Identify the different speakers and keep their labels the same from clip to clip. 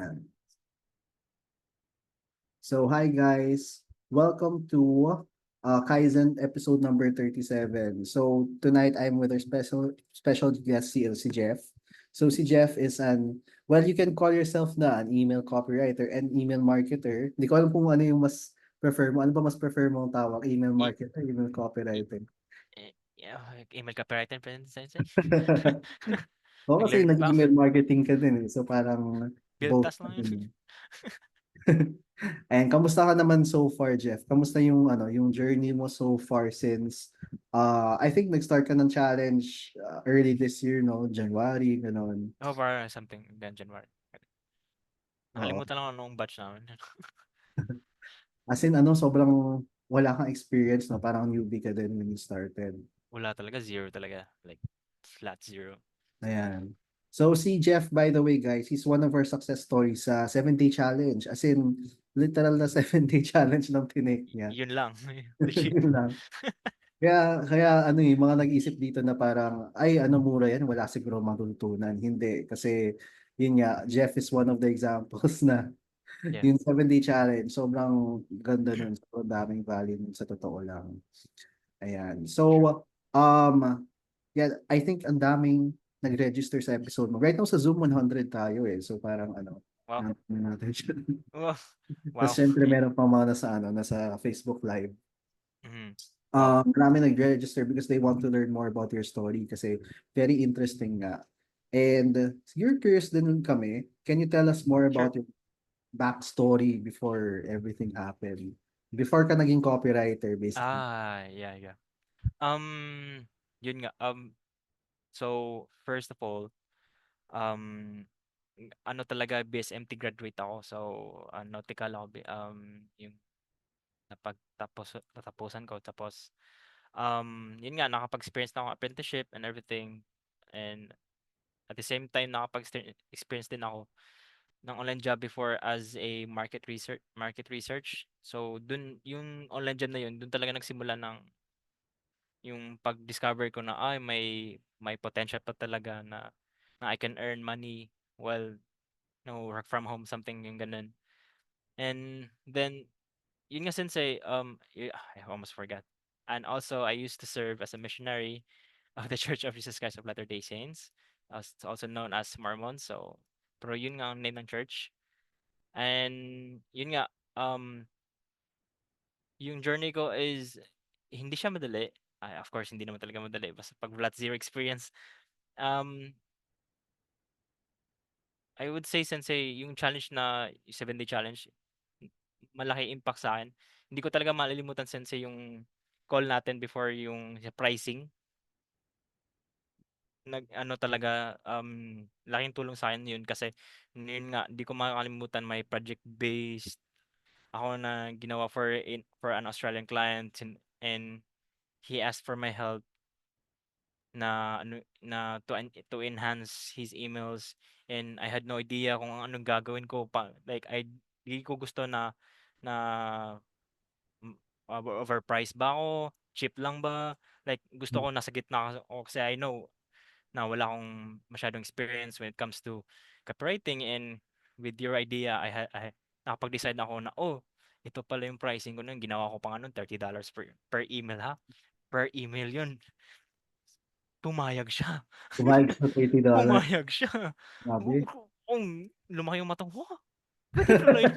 Speaker 1: Yan. So, hi guys. Welcome to Kaizen episode number 37. So, tonight I'm with our special guest si Jeff. So, si Jeff is you can call yourself na an email copywriter and email marketer. Hindi ko alam kung ano yung mas prefer mo. Ano ba mas prefer mo ang tawag? Email
Speaker 2: I
Speaker 1: marketer, email
Speaker 2: i
Speaker 1: copywriter?
Speaker 2: yeah, email copywriter pa rin sen.
Speaker 1: Oo, kasi
Speaker 2: Nag-learn pa ako.
Speaker 1: nag-email marketing ka din eh. So, parang
Speaker 2: Build
Speaker 1: both
Speaker 2: task
Speaker 1: ka
Speaker 2: lang yun.
Speaker 1: din. And kamusta ka naman so far, Jeff? Kamusta yung yung journey mo so far since I think nag-start ka ng challenge early this year, no? January, gano'n.
Speaker 2: Oh, para something then January.
Speaker 1: Oo.
Speaker 2: Nakalimutan lang ako nung batch namin.
Speaker 1: As in sobrang wala kang experience, no? Parang newbie ka din when you started.
Speaker 2: Wala talaga, zero talaga. Like, flat zero.
Speaker 1: Ayan. So si Jeff, by the way, guys, he's one of our success stories sa 7-day challenge. As in, literal na 7-day challenge ng tinake niya.
Speaker 2: Yun lang. Legit.
Speaker 1: Yun lang. Kaya mga nag-isip dito na parang, ay, mura yan, wala siguro matututunan. Hindi, kasi yun nga, Jeff is one of the examples na
Speaker 2: Yeah.
Speaker 1: yung 7-day challenge, sobrang ganda nun, sobrang daming value nun sa totoo lang. Ayan.
Speaker 2: True.
Speaker 1: So, yeah, I think ang daming nag-register sa episode mo. Right now sa Zoom 100 tayo eh. So parang
Speaker 2: Wow.
Speaker 1: natin siya.
Speaker 2: Wow.
Speaker 1: Tapos
Speaker 2: Wow.
Speaker 1: syempre meron pa mga nasa Facebook Live.
Speaker 2: Mhm. Wow.
Speaker 1: Marami nag-register because they want to learn more about your story kasi very interesting nga. And you're curious din kami. Can you tell us more
Speaker 2: Sure.
Speaker 1: about your backstory before everything happened? Before ka naging copywriter, basically.
Speaker 2: Yeah, yeah. Um, Yun nga. So first of all, um, ano talaga BSMT graduate ako. So, nautical ako, yung natapusan ko. Tapos, yun nga, nakapag-experience na ako ng apprenticeship and everything. And at the same time, nakapag-experience din ako ng online job before as a market research. So, dun, yung online job na yun, dun talaga nagsimula ng yung pag-discover ko na may potential pa talaga na I can earn money while work from home, something yung ganun. And then yun nga sensei, I almost forgot. And also I used to serve as a missionary of the Church of Jesus Christ of Latter-day Saints, also known as Mormon. So, pero yun nga ang name ng church. And yun nga, yung journey ko is hindi siya madali. Ay, of course, hindi naman talaga madali. Basta pag flat zero experience, um, I would say sensei, yung challenge na 7-day challenge, malaki impact sa akin. Hindi ko talaga malilimutan sensei yung call natin before yung sa pricing. Nag-ano talaga, laking tulong sa akin yun kasi yun nga, di ko makakalimutan may project-based ako na ginawa for an Australian client and he asked for my help na ano na to enhance his emails and I had no idea kung anong gagawin ko pa like di ko gusto na mm, overpriced ba ako, cheap lang ba, like gusto ko nasa gitna ako kasi I know na wala akong masyadong experience when it comes to copywriting and with your idea I nakapag-decide ako na ito pala yung pricing ko nun ginawa ko pa nga nun $30 per email ha, per email yun. Pumayag siya.
Speaker 1: Kumayag sa $30.
Speaker 2: Pumayag siya.
Speaker 1: Grabe.
Speaker 2: Lumaki yung mata ko, puwede pala yun.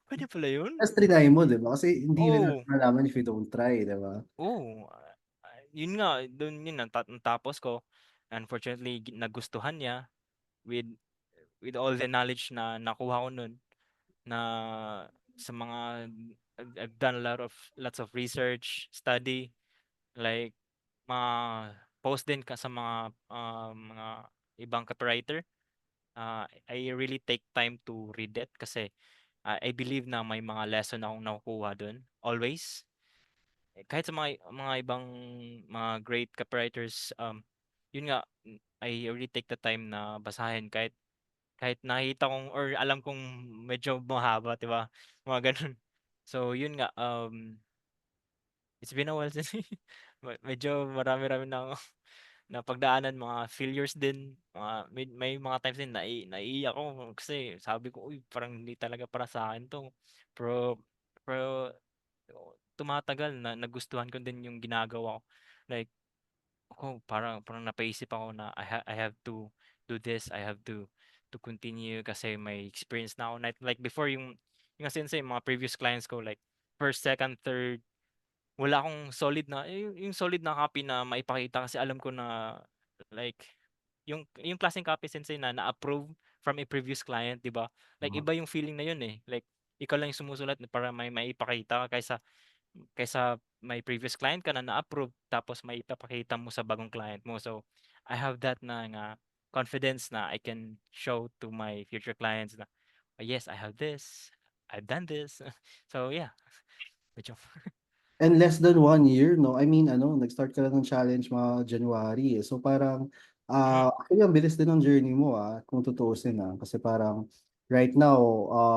Speaker 2: Puwede pala yun?
Speaker 1: Tapos trinay mo, di ba? Kasi hindi rin natin
Speaker 2: Oo,
Speaker 1: malaman if you don't try, di ba?
Speaker 2: oo. Yun nga, dun yun natapos ko. Unfortunately, nagustuhan niya with with all the knowledge na nakuha ko nun na sa mga I've done lots of research, study, like mga post din ka sa mga ibang copywriter. I really take time to read it kasi I believe na may mga lesson akong nakukuha dun, always. Kahit sa mga ibang mga great copywriters, yun nga, I really take the time na basahin kahit nakita kong or alam kong medyo mahaba, 'di ba? Mga gano'n. So yun nga, it's been a while since medyo marami-rami na napagdaanan, mga failures din, may mga times din naiiyak ako kasi sabi ko, "Uy, parang hindi talaga para sa'kin 'to." Pero pero tumatagal na nagustuhan ko din yung ginagawa ko. Like, parang napaisip ako na I have to do this, I have to continue kasi may experience na ako. Like before yung sensei, mga previous clients ko, like first, second, third, wala akong solid na yung solid na copy na maipakita kasi alam ko na like yung klaseng copy sensei na na-approve from a previous client, 'di ba? Like
Speaker 1: Oo.
Speaker 2: iba yung feeling na yun, eh. Like ikaw lang yung sumusulat para may maipakita ka kaysa kaysa may previous client ka na na-approve tapos may ipapakita mo sa bagong client mo. So, I have that na nga confidence na I can show to my future clients na, "Oh, yes, I have this. I've done this." So, yeah, medyo
Speaker 1: And less than 1 year, no? I mean, ano, nag-start ka lang ng challenge mga January, eh. So parang,
Speaker 2: mm,
Speaker 1: actually ang bilis din ng journey mo, kung tutuusin, kasi parang right now,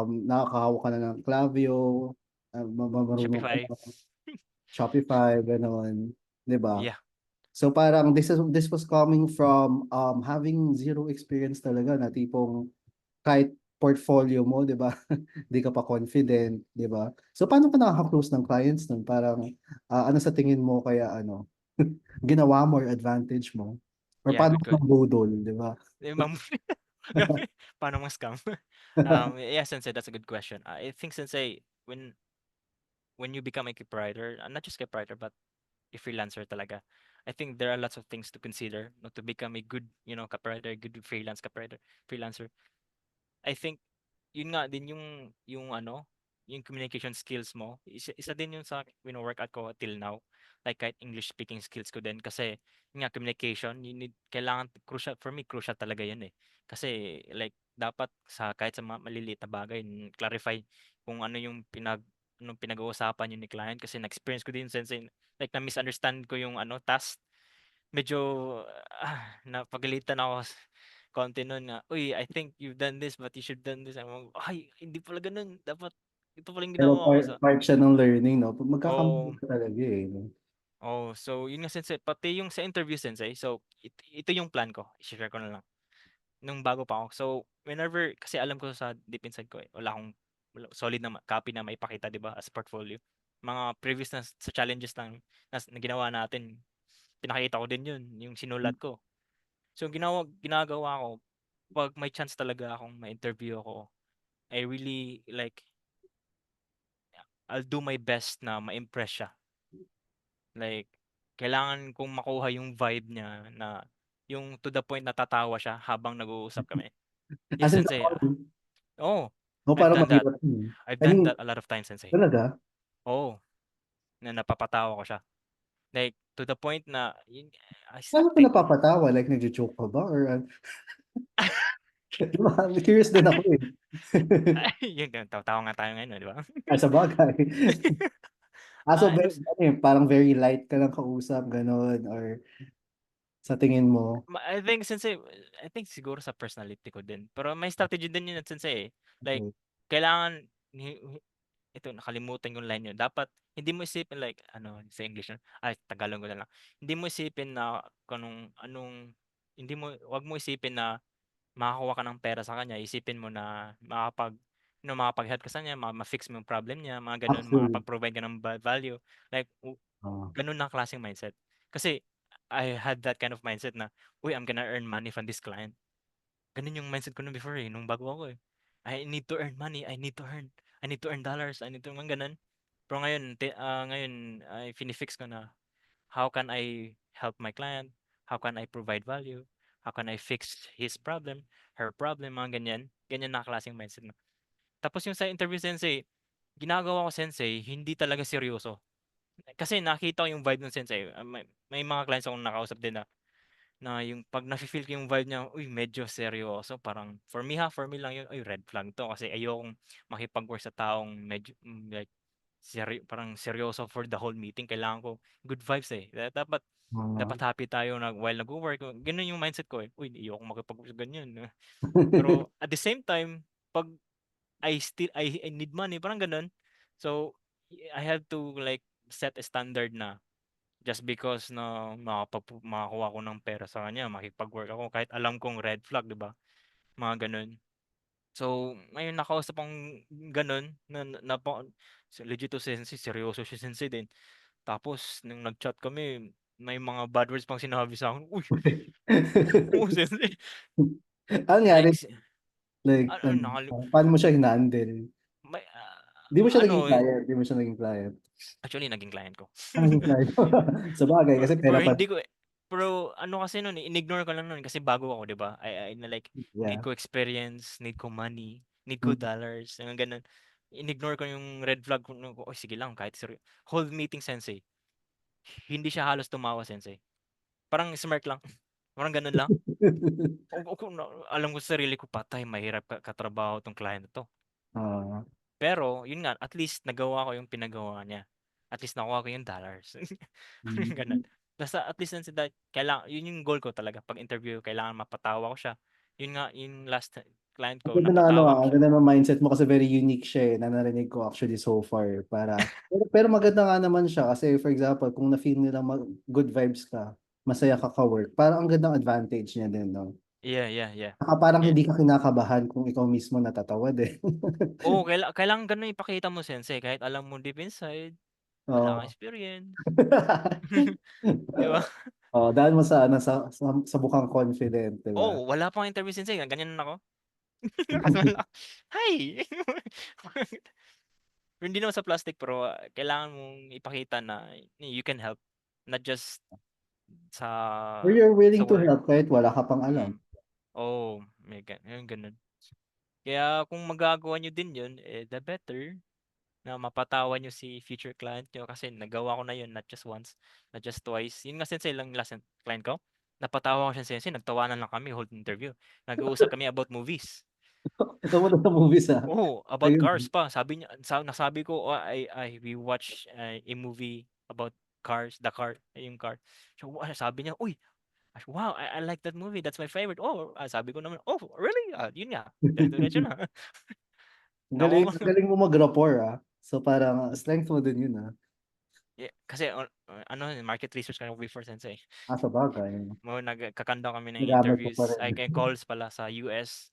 Speaker 1: nakakahawak ka na ng Klaviyo, marunong ka
Speaker 2: Shopify.
Speaker 1: na Shopify, gano'n, 'di ba?
Speaker 2: Yeah,
Speaker 1: So parang this was coming from having zero experience talaga na tipong kahit portfolio mo, 'di ba? 'Di ka pa confident, 'di ba? So paano ka nakaka-close ng clients nun? Parang ano sa tingin mo kaya ano ginawa mo or advantage mo? Or
Speaker 2: yeah,
Speaker 1: paano
Speaker 2: good
Speaker 1: ka nangbudol, 'di ba?
Speaker 2: eh, paano mang-scam? Yeah, sensei, that's a good question. I think sensei, when you become a copywriter, not just copywriter but a freelancer talaga, I think there are lots of things to consider, no, to become a good, copywriter, good freelancer. I think yun nga din yung ano, yung communication skills mo, isa din yun sa wino-workout ko till now. Like kahit English speaking skills ko din kasi yun nga communication, kailangan crucial for me, crucial talaga yun, eh. Kasi like dapat kahit sa mga maliliit na bagay, clarify kung ano yung anong pinag-uusapan niyo ni client kasi na-experience ko din sensei, like na-misunderstand ko yung task. Medyo, napagalitan ako konti nun na, "Uy, I think you've done this but you should done this." Ay, hindi pala gano'n, dapat ito pala yung
Speaker 1: Pero
Speaker 2: ginagawa ko
Speaker 1: part siya ng learning, 'no?
Speaker 2: oo,
Speaker 1: Magkakamali ka talaga, eh, 'no?
Speaker 2: oo. So, yun nga sensei, pati yung sa interview sensei, so ito yung plan ko, i-she-share ko na lang, nung bago pa ako. So, whenever kasi alam ko sa deep inside ko, eh, wala solid na copy na maipakita, 'di ba, as portfolio. Mga previous na sa challenges na ginawa natin, pinakita ko din yun, yung sinulat ko. So, ginagawa ko 'pag may chance talaga akong ma-interview ako, I really like, I'll do my best na ma-impress siya. Like, kailangan kong makuha yung vibe niya na yung to the point natatawa siya habang nag-uusap kami.
Speaker 1: As
Speaker 2: Yes,
Speaker 1: in
Speaker 2: sensei, oo,
Speaker 1: parang
Speaker 2: I've done that.
Speaker 1: mahirap yun, eh.
Speaker 2: I've
Speaker 1: I
Speaker 2: done
Speaker 1: mean
Speaker 2: that a lot of times, sensei.
Speaker 1: talaga?
Speaker 2: Oo, na napapatawa ko siya. Like, to the point na yun, I
Speaker 1: Paano ka
Speaker 2: think
Speaker 1: napapatawa, like nagjo-joke ka ba or di ba, curious din ako, eh.
Speaker 2: yun nga, tawa nga tayo ngayon, 'di ba?
Speaker 1: Sabagay. So
Speaker 2: Ano
Speaker 1: ano yun, parang very light ka lang kausap, gano'n or sa tingin mo?
Speaker 2: I think sensei, I think siguro sa personality ko din. Pero may strategy din yun at sensei, eh. Like,
Speaker 1: Okey.
Speaker 2: kailangan ito nakalimutan yung line yun. Dapat hindi mo isipin like ano sa English na, ay Tagalog ko na lang. Hindi mo isipin na kung anong hindi mo 'wag mo isipin na makakuha ka ng pera sa kanya. Isipin mo na makapag-help ka sa kanya, ma-fix mo yung problem niya, mga gano'n,
Speaker 1: Actually,
Speaker 2: makapag-provide ka ng value. Like
Speaker 1: oo.
Speaker 2: gano'n na klaseng mindset. Kasi I had that kind of mindset na, "Uy, I'm gonna earn money from this client." Gano'n yung mindset ko no'n before, eh, nung bago ako, eh. I need to earn money, I need to earn dollars, I need to mga gano'n. Pero ngayon ay fini-fix ko na, how can I help my client? How can I provide value? How can I fix his problem, her problem, mga ganyan. Ganyan na klaseng mindset na. Tapos yung sa interview sensei, ginagawa ko sensei, hindi talaga seryoso. Kasi nakita ko yung vibe ng sensei, may mga clients akong nakausap din na yung 'pag nafi-feel ko yung vibe niya, uy medyo seryoso, parang for me lang yun, uy red flag 'to kasi ayokong makipag-work sa taong medyo, like parang seryoso for the whole meeting. Kailangan ko good vibes, eh. Dapat
Speaker 1: Oo.
Speaker 2: happy tayo while nagwo-work, gano'n yung mindset ko, eh. Uy ayokong makipag-work sa ganyan, pero at the same time 'pag I need money, parang gano'n. So, I have to like set a standard na just because na makakuha ko ng pera sa kanya, makipag-work ako kahit alam kong red flag, 'di ba? Mga gano'n. So, ngayon nakausap akong gano'n legit to sensei, seryoso si sensei din. Tapos nung nag-chat kami, may mga bad words pang sinabi sa'kin, "Uy, oo sensei."
Speaker 1: Ano nangyari?
Speaker 2: Like
Speaker 1: Like,
Speaker 2: ano
Speaker 1: paano mo siya hinandle?
Speaker 2: may,
Speaker 1: Di mo siya naging
Speaker 2: ano,
Speaker 1: client, di mo siya naging client.
Speaker 2: actually naging client ko.
Speaker 1: Naging client. Sabagay, kasi
Speaker 2: Pero
Speaker 1: pera pa.
Speaker 2: hindi ko pero ano kasi nun, inignore ko lang nun kasi bago ako, 'di ba? I na like need
Speaker 1: Yeah.
Speaker 2: ko experience, need ko money, need ko
Speaker 1: Mm.
Speaker 2: dollars, yung gano'n. Inignore ko yung red flag ko, no, "Oy, sige lang kahit whole meeting sensei." Hindi siya halos tumawa sensei. Parang smirk lang, parang gano'n lang. O kung alam ko sa sarili ko, patay mahirap katrabaho 'tong client na 'to.
Speaker 1: Ah.
Speaker 2: Pero yun nga, at least nagawa ko yung pinagawa niya. At least nakuha ko yung dollars. Yung gano'n.
Speaker 1: Mm.
Speaker 2: Basta at least yun yung goal ko talaga 'pag interview kailangan mapatawa ko siya. Yun nga, yung last client
Speaker 1: Ang
Speaker 2: ko
Speaker 1: ganda na ano
Speaker 2: napatawa ko
Speaker 1: ang
Speaker 2: siya.
Speaker 1: ganda ng mindset mo kasi very unique siya na narinig ko actually so far pero maganda nga naman siya kasi for example kung na-feel nila good vibes ka, masaya ka ka-work, parang ang gandang advantage niya din, no?
Speaker 2: Yeah, yeah, yeah.
Speaker 1: Saka parang
Speaker 2: Yeah.
Speaker 1: hindi ka kinakabahan kung ikaw mismo natatawa din.
Speaker 2: Oo, kailangan gano'n ipakita mo sensei kahit alam mo deep inside, wala kang
Speaker 1: Oo.
Speaker 2: experience. 'Di ba?
Speaker 1: Oh, dahil mo sa ano sa bukang confident, 'di ba?
Speaker 2: Oo, wala pang interview sensei ganyan na ako. Ta's wala, "Hi." Hindi naman sa plastic pero, kailangan mong ipakita na you can help, not just sa
Speaker 1: Or you're
Speaker 2: sa
Speaker 1: willing to
Speaker 2: work.
Speaker 1: help kahit wala ka pang alam.
Speaker 2: Mm. Oo, yung gano'n. Kaya kung magagawa niyo din 'yun, eh, the better na mapatawa niyo si future client niyo kasi nagawa ko na 'yun not just once, not just twice. 'Yun nga sensei lang last client ko, napatawa ko siya sensei, nagtawanan lang kami whole interview. Nag-uusap kami about movies.
Speaker 1: Tungkol sa movies,
Speaker 2: Oo, about cars
Speaker 1: ayun.
Speaker 2: pa. Sabi niya nasabi ko, "Oh, we watch, a movie about cars, the car, yung car." So, sabi niya, "Uy, wow, I like that movie. That's my favorite." Oh, sabi ko naman, "Oh, really?" Yun nga, dire-diretso na.
Speaker 1: Galing,
Speaker 2: Naku,
Speaker 1: galing mo mag-rapport, So parang strength mo din yun,
Speaker 2: kasi ano, market research kami before sensei.
Speaker 1: Sabagay.
Speaker 2: Nagkakanda kami ng
Speaker 1: Nagamit mo pa
Speaker 2: interviews,
Speaker 1: rin.
Speaker 2: calls pala sa US.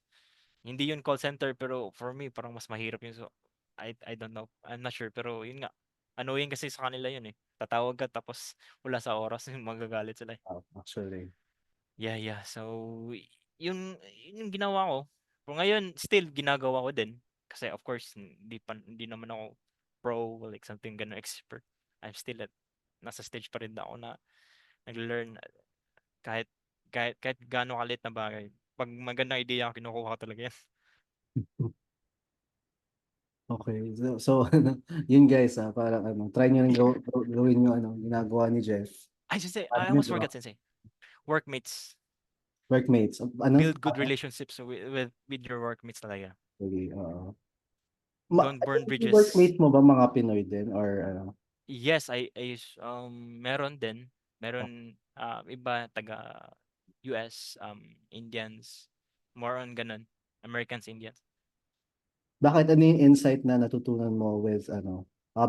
Speaker 2: Hindi yun call center pero for me parang mas mahirap yun, so I don't know, I'm not sure pero yun nga, annoying kasi sa kanila yun, eh. Tatawag ka tapos wala sa oras, magagalit sila, eh.
Speaker 1: Actually.
Speaker 2: Yeah, yeah. So, yun yung ginawa ko. Pero ngayon still ginagawa ko din kasi of course hindi naman ako pro like something gano'n expert. I'm still nasa stage pa rin ako na nagle-learn kahit kahit gaano kaliit na bagay. 'Pag magandang ideya kinukuha ko talaga yan.
Speaker 1: Okay. So yun guys, parang try nyo rin gawin yung ginagawa ni Jeff.
Speaker 2: Ay sensei,
Speaker 1: Para
Speaker 2: I almost
Speaker 1: nito,
Speaker 2: forgot sensei. Workmates.
Speaker 1: workmates.
Speaker 2: Build good relationships with your workmates talaga.
Speaker 1: Okay,
Speaker 2: Don't burn
Speaker 1: yung
Speaker 2: bridges.
Speaker 1: workmate mo ba mga Pinoy din or
Speaker 2: Yes, meron din. Meron, iba taga US, Indians, more on gano'n, Americans, Indians.
Speaker 1: bakit ano yung insight na natutunan mo with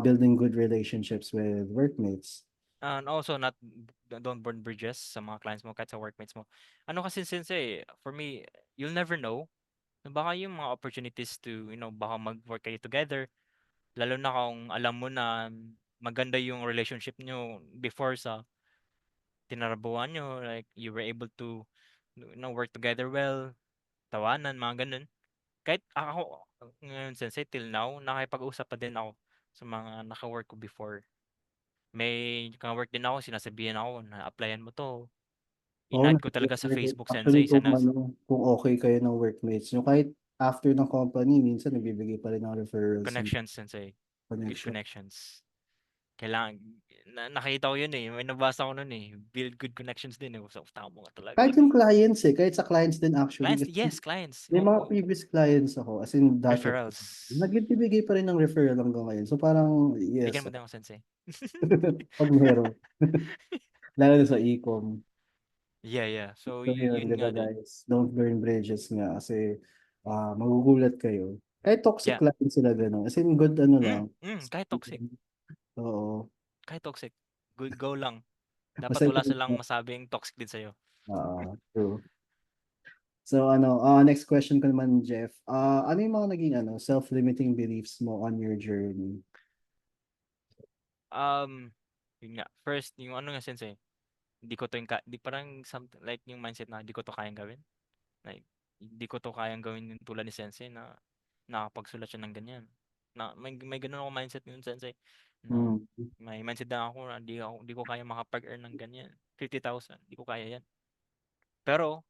Speaker 1: building good relationships with workmates?
Speaker 2: And also not don't burn bridges sa mga clients mo kahit sa workmates mo. Ano kasi sensei, for me, you'll never know na baka yung mga opportunities to, baka mag-work kayo together, lalo na kung alam mo na maganda yung relationship niyo before sa tinarabuhan niyo, like you were able to, work together well, tawanan, mga gano'n. Kahit ako ngayon sensei till now, nakikipag-usap pa din ako sa mga naka-work ko before. May ka-work din ako, sinasabihan ako na, "Applyan mo 'to."
Speaker 1: Oo,
Speaker 2: In-add ko talaga sa Facebook
Speaker 1: actually
Speaker 2: sensei,
Speaker 1: kung okay kayo ng workmates nyo, kahit after ng company, minsan nagbibigay pa rin ng referrals and
Speaker 2: connections sensei, good
Speaker 1: connection.
Speaker 2: connections. Kailangan nakita ko 'yun, eh, may nabasa ko nun, eh, build good connections din, eh. So, tama nga talaga
Speaker 1: Kahit
Speaker 2: 'yun,
Speaker 1: yung
Speaker 2: eh.
Speaker 1: clients
Speaker 2: Mm.
Speaker 1: kahit sa clients din actually,
Speaker 2: Clients,
Speaker 1: kasi
Speaker 2: yes, clients,
Speaker 1: may mga
Speaker 2: oo,
Speaker 1: previous clients ako, as in dati,
Speaker 2: referrals.
Speaker 1: nagbibigay pa rin ng referral hanggang ngayon. So parang,
Speaker 2: Bigyan
Speaker 1: yes,
Speaker 2: mo din ako sensei.
Speaker 1: pag meron, lalo na sa e-com.
Speaker 2: Yeah, yeah. So,
Speaker 1: So yun,
Speaker 2: yun
Speaker 1: diba
Speaker 2: nga din.
Speaker 1: guys, don't burn bridges nga kasi magugulat kayo. Kahit toxic
Speaker 2: Yeah.
Speaker 1: clients sila gano'n. As in good lang.
Speaker 2: Kahit toxic,
Speaker 1: Oo.
Speaker 2: kahit toxic, good go lang. Dapat
Speaker 1: Aside
Speaker 2: wala
Speaker 1: from
Speaker 2: silang masabing toxic din sa'yo.
Speaker 1: true. So next question ko naman, Jeff. Ano yung mga naging self-limiting beliefs mo on your journey?
Speaker 2: Um, Yun nga, first yung ano nga sense, hindi ko 'to yung 'di parang something like yung mindset na, "Di ko 'to kayang gawin." Like, hindi ko 'to kayang gawin yung tulad ni sensei na nakakapagsulat siya ng ganyan. Na may gano'n akong mindset no'n sensei, na
Speaker 1: Mm.
Speaker 2: may mindset din ako na di ko kayang makapag-earn ng ganyan, 50,000 di ko kaya 'yan. Pero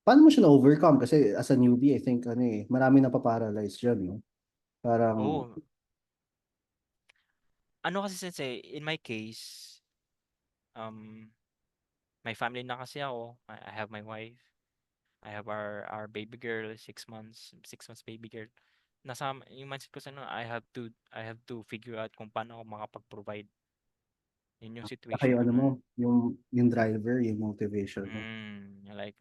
Speaker 1: Paano mo siya na-overcome? Kasi as a newbie, I think marami napaparalyze dyan, no? Parang,
Speaker 2: oo, ano kasi sensei, in my case, um, may family na kasi ako. I have my wife, I have our baby girl, 6 months baby girl. Yung mindset ko sa ano, I have to figure out kung paano ako makapag-provide. Yun yung
Speaker 1: saka
Speaker 2: situation
Speaker 1: yung
Speaker 2: ko
Speaker 1: ano mo,
Speaker 2: nun.
Speaker 1: yung driver, yung motivation mo.
Speaker 2: Like,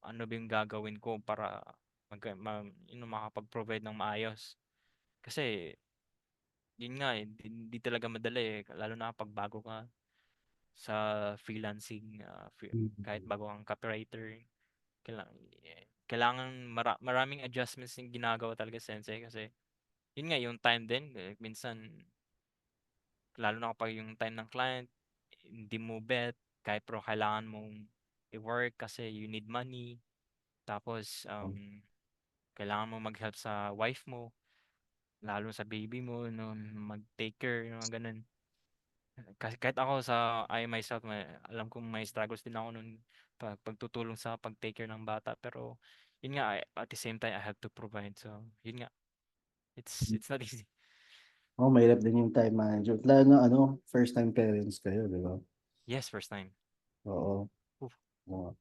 Speaker 2: ano ba yung gagawin ko para makapag-provide ng maayos. Kasi, yun nga di talaga madali lalo na kapag bago ka sa freelancing, kahit
Speaker 1: Mm.
Speaker 2: bago kang copywriter, kailangan, kailangan maraming adjustments yung ginagawa talaga sensei kasi, yun nga yung time din, minsan, lalo na kapag yung time ng client, hindi mo bet, kahit pero kailangan mong i-work kasi you need money. Tapos, kailangan mo mag-help sa wife mo, lalo sa baby mo, no, mag-take care, yung mga ganun. Kasi kahit ako I myself, alam kong may struggles din ako nun pagtutulong sa pag-take care ng bata. Pero, yun nga, at the same time, I have to provide. So, yun nga, it's not easy.
Speaker 1: Oh, mahirap din yung time management. Lalo na first time parents kayo, di ba?
Speaker 2: Yes, first time.
Speaker 1: Oo.
Speaker 2: Oof.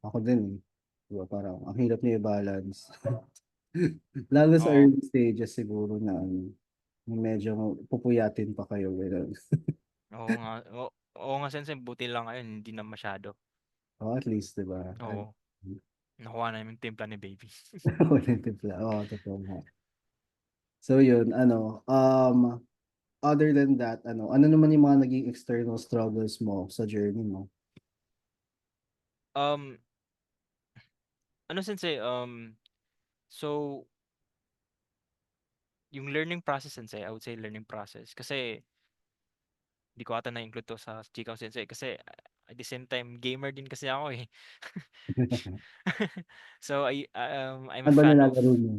Speaker 1: Ako din eh. Di ba? Parang ang hirap niya i-balance. Lalo sa
Speaker 2: Oo,
Speaker 1: early stages siguro na yung medyo pupuyatin pa kayo. Ganun.
Speaker 2: oo nga, oo nga sensei, buti lang ngayon, hindi na masyado.
Speaker 1: Oh, at least, di ba?
Speaker 2: Oo, nakuha na yung timpla ni baby.
Speaker 1: Walang timpla. Oo, totoo nga. So yun, other than that, ano naman yung mga naging external struggles mo sa journey mo?
Speaker 2: Um, ano sensei, so, yung learning process sensei, I would say learning process. Kasi, di ko ata na-include 'to sa chikaw sensei kasi, at the same time gamer din kasi ako, eh. So, I'm a
Speaker 1: Ano ba
Speaker 2: fan
Speaker 1: nilalaro niyo?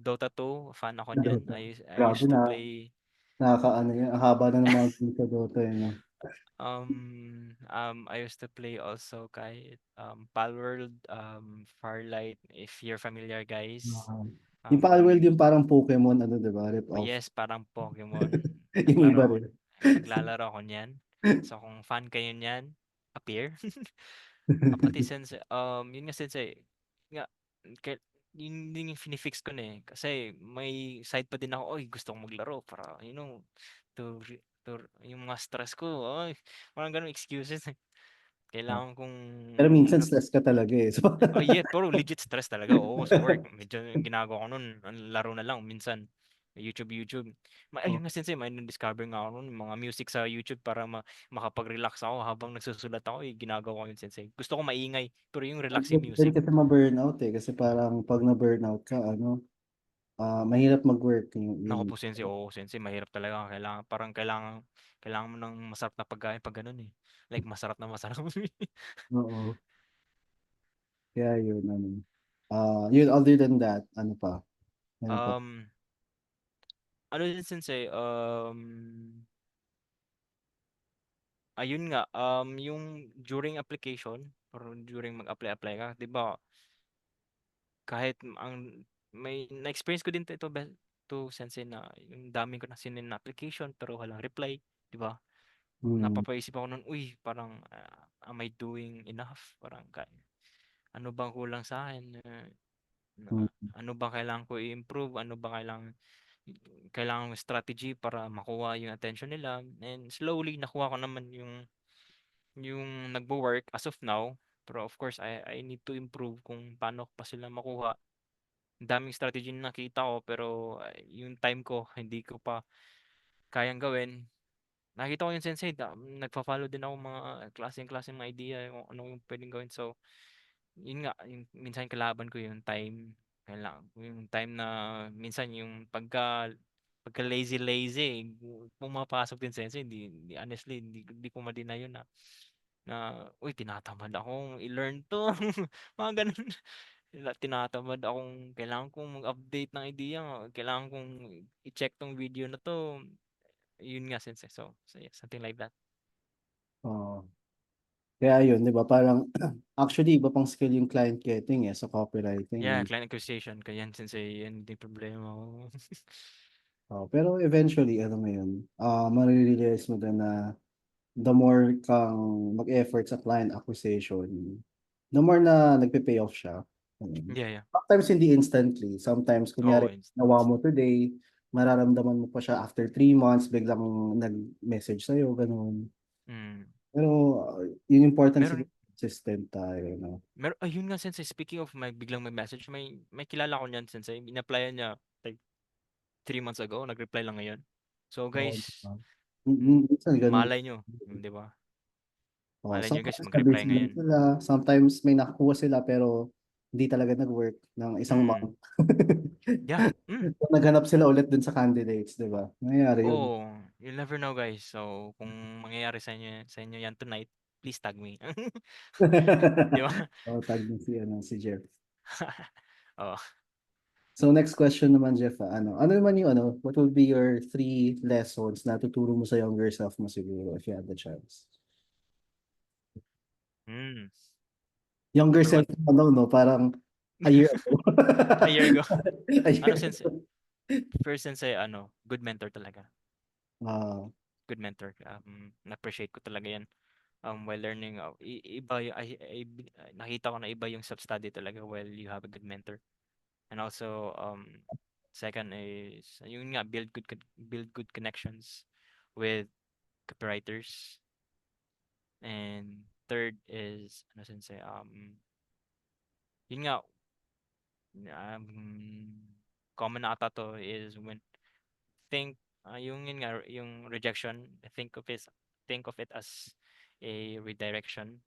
Speaker 2: Dota 2, fan ako
Speaker 1: Laro
Speaker 2: niyan.
Speaker 1: ba?
Speaker 2: I
Speaker 1: Grabe
Speaker 2: used to
Speaker 1: na,
Speaker 2: play,
Speaker 1: nakakaano yun. Ang haba na ng mga games sa Dota, eh, no?
Speaker 2: I used to play also kahit, Palworld, Farlight, if you're familiar guys.
Speaker 1: Ah, yung Palworld,
Speaker 2: Um,
Speaker 1: yung parang Pokemon, di ba? Rip
Speaker 2: oh
Speaker 1: off.
Speaker 2: yes, parang Pokemon,
Speaker 1: Yung iba rin.
Speaker 2: naglalaro ako niyan. So, kung fan kayo niyan, appear. Pati sensei, yun nga sensei, nga, ke yun din yung fini-fix ko na, eh. Kasi may side pa din ako, "Uy, gusto kong maglaro para, yung mga stress ko, ay," parang gano'ng excuses, eh.
Speaker 1: Ah,
Speaker 2: Kailangan kong
Speaker 1: pero minsan
Speaker 2: ano,
Speaker 1: stress ka talaga eh. So,
Speaker 2: yeah, pero legit stress talaga, oo, sa work. Medyo yung ginagawa ko nun, ang laro na lang minsan, YouTube. Ayun nga sensei, may na-discover nga ako nun, yung mga music sa YouTube para makapag-relax ako habang nagsusulat ako, ginagawa ko yun sensei. Gusto ko maingay, pero yung relaxing
Speaker 1: din
Speaker 2: music,
Speaker 1: kasi ma-burnout eh. Kasi parang pag na-burnout ka, mahirap mag-work. Yung,
Speaker 2: naku po sensei, oo sensei, mahirap talaga. Kailangan mo ng masarap na pagkain pag ganun, eh. Like masarap na masarap.
Speaker 1: oo. Kaya yun, yun, other than that, ano pa? Ano pa?
Speaker 2: Um, ano din sensei, ayun nga, yung during application or during mag-apply ka, 'di ba, kahit na-experience ko din 'to sensei, na yung dami ko na sinend na application pero walang reply, 'di ba?
Speaker 1: Hmm.
Speaker 2: Napapaisip ako nun, uy, parang, am I doing enough? Parang ano bang kulang sa'kin,
Speaker 1: Hmm.
Speaker 2: ano bang kailangan ko i-improve, ano ba kailangan kong strategy para makuha yung attention nila, and slowly nakuha ko naman yung nagwo-work as of now. Pero of course, I need to improve kung paano ko pa sila makuha. Ang daming strategy na nakita ko pero, yung time ko hindi ko pa kayang gawin. nakita ko yung sensei nagfa-follow din ako mga klaseng-klaseng mga idea kung ano yung puwedeng gawin. So, yun nga, yung minsan kalaban ko yung time, yung time na minsan yung pagka lazy, pumapasok din sensei hindi honestly hindi ko ma-deny yun uy tinatamad akong i-learn 'to, mga gano'n. Tinatamad akong kailangan kong mag-update ng idea, kailangan kong i-check 'tong video na 'to. Yun nga sensei, so yeah, something like that.
Speaker 1: Oo. Kaya yun, di ba? Parang actually iba pang skill yung client getting sa copywriting.
Speaker 2: Yeah, client acquisition kaya yan sensei, yan din problema ko.
Speaker 1: Pero eventually, ano mo yun, marirealize mo din na the more kang mag-effort sa client acquisition, the more na nagpe-pay off siya. Ayun.
Speaker 2: Yeah, yeah.
Speaker 1: Sometimes hindi instantly. Sometimes,
Speaker 2: Oo,
Speaker 1: kunyari, nawa mo today, mararamdaman mo pa siya after 3 months, biglang nag-message sa'yo, ganun.
Speaker 2: mm.
Speaker 1: Pero yung important siguro,
Speaker 2: Meron
Speaker 1: consistent tayo, no?
Speaker 2: ayun nga sensei, speaking of biglang may message, may kilala ko niyan sensei, in-applyan niya like 3 months ago, nag-reply lang ngayon. So
Speaker 1: Oo,
Speaker 2: guys,
Speaker 1: diba? Minsan ganun.
Speaker 2: malay nyo, 'di ba? Malay nyo guys,
Speaker 1: Sometimes
Speaker 2: mag-reply
Speaker 1: na-busy lang
Speaker 2: ngayon.
Speaker 1: sila. Sometimes may nakakuha sila pero hindi talaga nag-work ng isang
Speaker 2: Mm.
Speaker 1: month.
Speaker 2: Yeah.
Speaker 1: Naghanap sila ulit dun sa candidates, di ba? Nangyayari yun.
Speaker 2: Oh, you'll never know guys. So, kung mangyayari sa inyo yan tonight, please tag me. 'Di ba?
Speaker 1: Tag mo si Jeff.
Speaker 2: Oo.
Speaker 1: So next question naman, Jeff, ano naman yung what will be your 3 lessons na tuturo mo sa younger self mo siguro if you had the chance?
Speaker 2: Hmm.
Speaker 1: Younger
Speaker 2: Number
Speaker 1: self,
Speaker 2: one,
Speaker 1: no, parang a year ago.
Speaker 2: a year ago.
Speaker 1: A year
Speaker 2: Sensei,
Speaker 1: ago.
Speaker 2: first sensei, good mentor talaga.
Speaker 1: Ah,
Speaker 2: Good mentor. Na-appreciate ko talaga yan. While learning, iba, nakita ko na iba yung self-study talaga while you have a good mentor. And also, second is, yun nga, build good connections with copywriters. And third is, sensei, yun nga, common na ata to is when think yun nga yung rejection, think of it as a redirection.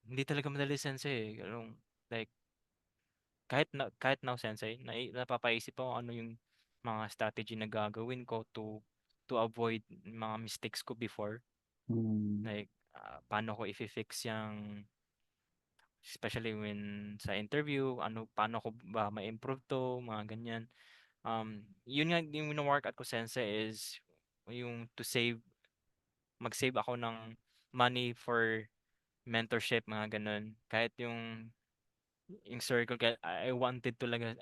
Speaker 2: Hindi talaga madali sensei like kahit now sensei napapaisip ako ano yung mga strategy na gagawin ko to avoid mga mistakes ko before,
Speaker 1: hmm,
Speaker 2: like paano ko i-fix yung especially when sa interview, paano ko ba ma-improve to, mga ganyan. Yun nga yung wino-workout ko sensei is yung mag-save ako ng money for mentorship, mga gano'n. Kahit yung circle, kaya I wanted talaga,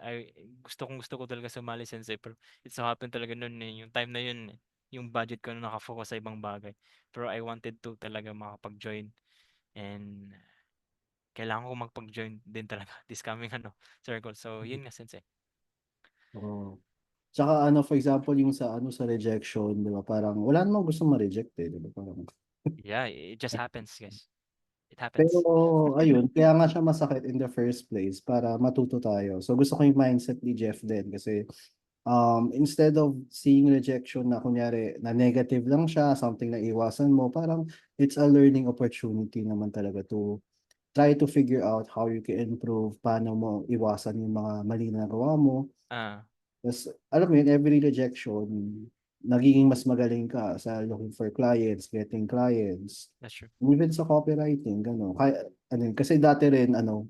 Speaker 2: gusto ko talaga sumali sensei, pero it so happened talaga no'n, yung time na yun, yung budget ko na naka-focus sa ibang bagay. Pero I wanted to talaga makapag-join, and kailangan ko makapag-join din talaga this coming circle. So yun nga sensei.
Speaker 1: oo. Tsaka for example, yung sa rejection, di ba? Parang wala namang gusto ma-reject di ba? Parang,
Speaker 2: Yeah, it just happens, guys. It
Speaker 1: pero
Speaker 2: happens.
Speaker 1: ayun, kaya nga siya masakit in the first place para matuto tayo. So gusto ko yung mindset ni Jeff din kasi instead of seeing rejection na kunyari na negative lang siya, something na iwasan mo, parang it's a learning opportunity naman talaga to try to figure out how you can improve, paano mo iwasan yung mga mali na nagawa mo.
Speaker 2: Ah,
Speaker 1: Tapos, alam mo yun, every rejection, nagiging mas magaling ka sa looking for clients, getting clients,
Speaker 2: that's true.
Speaker 1: even sa copywriting, gano'n. Kaya, kasi dati rin, nung